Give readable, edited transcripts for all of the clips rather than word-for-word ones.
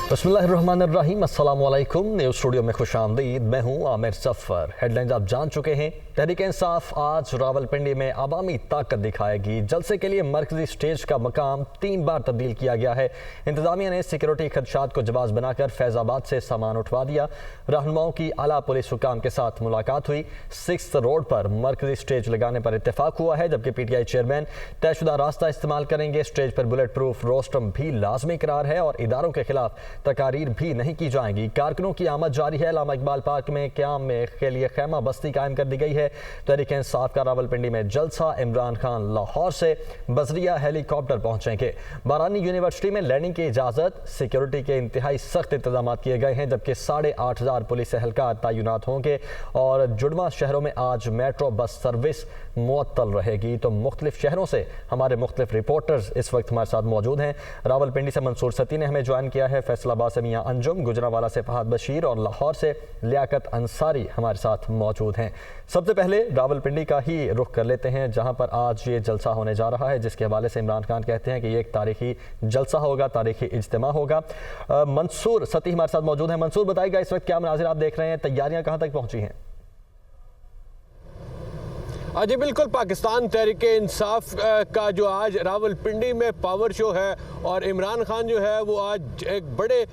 बिस्मिल्लाहिर्रहमानिर्रहीम, अस्सलाम वालेकुम। न्यूज़ स्टूडियो में खुश आमदीद। मैं हूँ आमिर सफ़र। हेडलाइंस आप जान चुके हैं। तहरीक इंसाफ आज रावलपिंडी में अवामी ताकत दिखाएगी। जलसे के लिए मरकजी स्टेज का मकाम 3 बार तब्दील किया गया है। इंतजामिया ने सिक्योरिटी खदशात को जवाब बनाकर फैज़ाबाद से सामान उठवा दिया। रहनुमाओं की आला पुलिस हुकाम के साथ मुलाकात हुई। 6 रोड पर मरकजी स्टेज लगाने पर इत्तेफाक हुआ है, जबकि PTI चेयरमैन तयशुदा रास्ता इस्तेमाल करेंगे। स्टेज पर बुलेट प्रूफ रोस्टम भी लाजमी करार है और इदारों के खिलाफ तकारीर भी नहीं की जाएंगी। कारकुनों की आमद जारी है। अल्लामा इकबाल पार्क में क़याम के लिए खैमा बस्ती कायम कर दी गई है। तहरीक इंसाफ का रावलपिंडी में जलसा। इमरान खान लाहौर से बजरिया हेलीकॉप्टर पहुंचेंगे। बारानी यूनिवर्सिटी में लैंडिंग की इजाज़त। सिक्योरिटी के इंतहाई सख्त इंतजाम किए गए हैं, जबकि 8,500 पुलिस एहलकार तैनात होंगे और जुड़वा शहरों में आज मेट्रो बस सर्विस मुअत्तल रहेगी। तो मुख्तलिफ शहरों से हमारे मुख्तलिफ रिपोर्टर्स इस वक्त हमारे साथ मौजूद हैं। रावलपिंडी से मंसूर सती ने हमें ज्वाइन किया है, फैसलाबाद से मियां अंजुम, गुजरांवाला से फहद बशीर और लाहौर से लियाकत अंसारी हमारे साथ मौजूद हैं। सबसे पहले रावलपिंडी का ही रुख कर लेते हैं, जहां पर आज ये जलसा होने जा रहा है, जिसके हवाले से इमरान खान कहते हैं कि ये एक तारीखी जलसा होगा, तारीखी इज्तिमा होगा। मंसूर सती हमारे साथ मौजूद हैं। मंसूर, बताइएगा इस वक्त क्या मनाजिर आप देख रहे हैं, तैयारियां कहां तक पहुंची हैं? जी बिल्कुल, पाकिस्तान तहरीक इंसाफ का जो आज रावलपिंडी में पावर शो है और इमरान खान जो है वो आज एक बड़े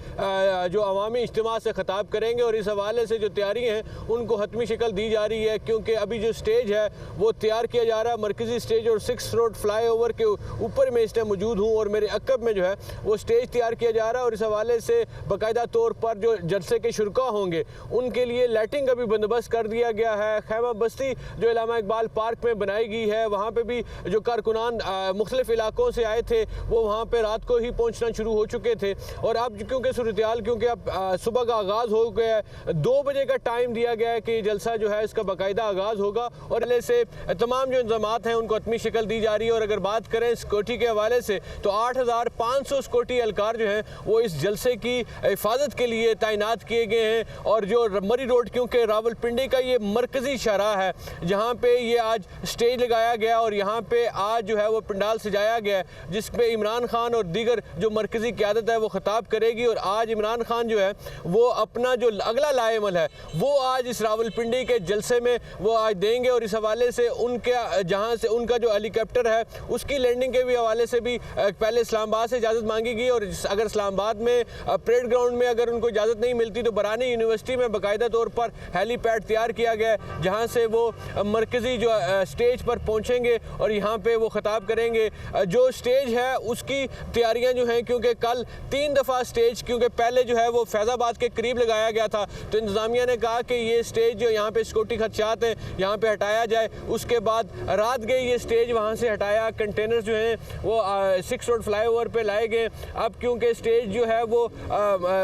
जो अवामी इज्तिमा से ख़ताब करेंगे और इस हवाले से जो तैयारी हैं उनको हतमी शक्ल दी जा रही है, क्योंकि अभी जो स्टेज है वो तैयार किया जा रहा है। मरकज़ी स्टेज और 6 रोड फ्लाईओवर के ऊपर मैं इस टाइम मौजूद हूँ और मेरे अकब में जो है वो स्टेज तैयार किया जा रहा है और इस हवाले से बाकायदा तौर पर जो जलसे के शुरका होंगे उनके लिए लाइटिंग का भी बंदोबस्त कर दिया गया है। खैमा बस्ती जो अल्लामा इकबाल पार्क में बनाई गई है, वहाँ पे भी जो कारकुनान मुख्तलिफ इलाकों से आए थे वो वहाँ पे रात को ही पहुँचना शुरू हो चुके थे और अब क्योंकि सूरत-ए-हाल क्योंकि अब सुबह का आगाज़ हो गया है, 2 बजे का टाइम दिया गया है कि जलसा जो है इसका बाकायदा आगाज़ होगा और पहले से तमाम जो इंतज़ामात हैं उनको हतमी शक्ल दी जा रही है। और अगर बात करें सिक्योरिटी के हवाले से तो 8,500 सिक्योरिटी एहलकार जो हैं वो इस जलसे की हिफाजत के लिए तैनात किए गए हैं। और जो मरी रोड, क्योंकि रावलपिंडी का ये मरकज़ी शाहराह है जहाँ पे ये आज स्टेज लगाया गया और यहाँ पे आज जो है वो पंडाल सजाया गया है, जिस पे इमरान खान और दीगर जो मरकज़ी क़यादत है वो ख़िताब करेगी। और आज इमरान खान जो है वो अपना जो अगला लाएमल है वो आज इस रावलपिंडी के जलसे में वो आज देंगे और इस हवाले से उनके जहाँ से उनका जो हेलीकॉप्टर है उसकी लैंडिंग के भी हवाले से भी पहले इस्लामाबाद से इजाज़त मांगी गई और अगर इस्लामाबाद में परेड ग्राउंड में अगर उनको इजाज़त नहीं मिलती तो बारानी यूनिवर्सिटी में बाकायदा तौर पर हेलीपैड तैयार किया गया है, जहाँ से वो मरकज़ी जो स्टेज पर पहुंचेंगे और यहाँ पे वो ख़िताब करेंगे। जो स्टेज है उसकी तैयारियां जो हैं, क्योंकि कल 3 दफ़ा स्टेज, क्योंकि पहले जो है वो फैज़ाबाद के करीब लगाया गया था तो इंतज़ामिया ने कहा कि ये स्टेज जो यहाँ पे सिक्योरिटी खदशात हैं यहाँ पे हटाया जाए। उसके बाद रात गई ये स्टेज वहाँ से हटाया, कंटेनर जो हैं वो 6 रोड फ्लाईओवर पे लाए गए। अब क्योंकि स्टेज जो है वो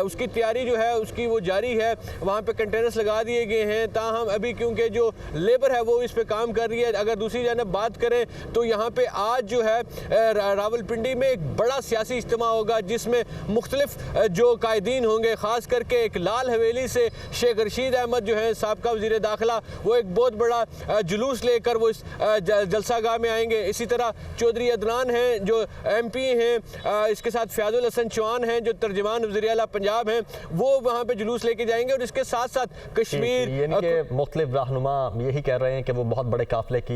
उसकी तैयारी जो है उसकी वो जारी है, वहाँ पे कंटेनर्स लगा दिए गए हैं। ताहम अभी क्योंकि जो लेबर है वो इस पर काम कर रही है। अगर दूसरी जानब बात करें तो यहाँ पे आज जो है रावलपिंडी में एक बड़ा सियासी इज्तिमा होगा जिसमें मुख्तलिफ जो कायदीन होंगे, ख़ास करके एक लाल हवेली से शेख रशीद अहमद जो है साबका वज़ीर दाखिला, वो एक बहुत बड़ा जुलूस लेकर वो इस जलसागाह में आएंगे। इसी तरह चौधरी अदनान हैं जो MP हैं, इसके साथ फ़याज़ुल हसन चौहान हैं जो तर्जमान वज़ीर आला पंजाब हैं, वो वहाँ पे जुलूस लेके जाएंगे। और इसके साथ साथ कश्मीर मुख्तलिफ रहनुमा यही कह रहे हैं कि वो बहुत बड़े काफ़िले की